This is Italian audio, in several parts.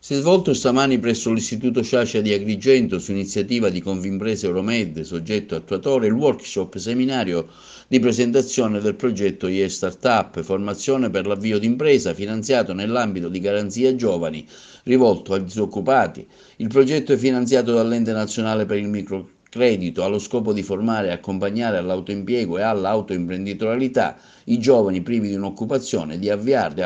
Si è svolto stamani presso l'Istituto Sciascia di Agrigento, su iniziativa di Confimprese Euromed, soggetto attuatore, il workshop seminario di presentazione del progetto IE Startup, formazione per l'avvio d'impresa, finanziato nell'ambito di Garanzia Giovani, rivolto ai disoccupati. Il progetto è finanziato dall'Ente Nazionale per il Microcredito, ha lo scopo di formare e accompagnare all'autoimpiego e all'autoimprenditorialità i giovani privi di un'occupazione e di avviarli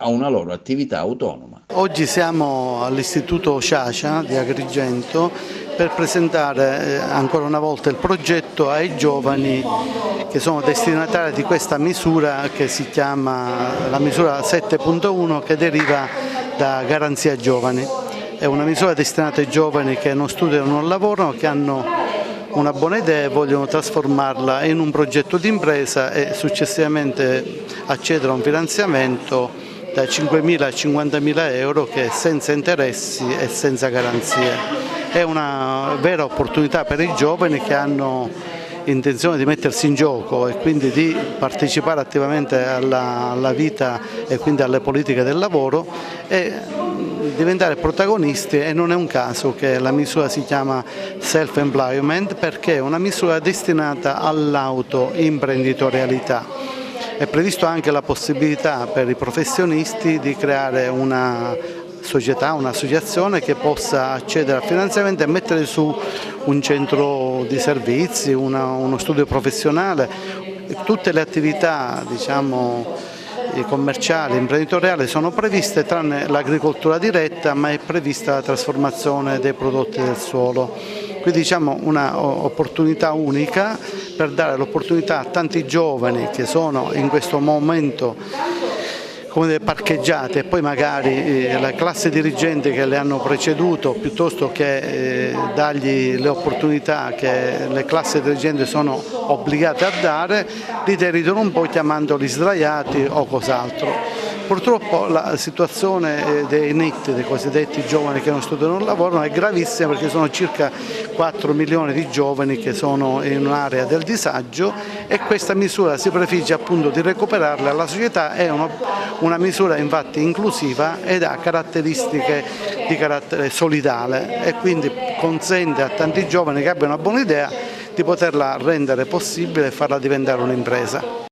a una loro attività autonoma. Oggi siamo all'Istituto Sciascia di Agrigento per presentare ancora una volta il progetto ai giovani che sono destinatari di questa misura che si chiama la misura 7.1, che deriva da Garanzia Giovani. È una misura destinata ai giovani che non studiano, non lavorano, che hanno una buona idea e vogliono trasformarla in un progetto di impresa e successivamente accedere a un finanziamento da 5.000 a 50.000 euro, che è senza interessi e senza garanzie. È una vera opportunità per i giovani che hanno intenzione di mettersi in gioco e quindi di partecipare attivamente alla vita e quindi alle politiche del lavoro e diventare protagonisti. E non è un caso che la misura si chiama self-employment, perché è una misura destinata all'autoimprenditorialità. È previsto anche la possibilità per i professionisti di creare una società, un'associazione che possa accedere al finanziamento e mettere su un centro di servizi, uno studio professionale. Tutte le attività, commerciali, imprenditoriali sono previste, tranne l'agricoltura diretta, ma è prevista la trasformazione dei prodotti del suolo. Quindi un'opportunità unica per dare l'opportunità a tanti giovani che sono in questo momento parcheggiate, e poi magari la classe dirigente che le hanno preceduto, piuttosto che dargli le opportunità che le classi dirigenti sono obbligate a dare, li deridano un po' chiamandoli sdraiati o cos'altro. Purtroppo la situazione dei NEET, dei cosiddetti giovani che non studiano e non lavorano, è gravissima, perché sono circa 4 milioni di giovani che sono in un'area del disagio, e questa misura si prefigge appunto di recuperarli alla società. È una misura infatti inclusiva ed ha caratteristiche di carattere solidale e quindi consente a tanti giovani che abbiano una buona idea di poterla rendere possibile e farla diventare un'impresa.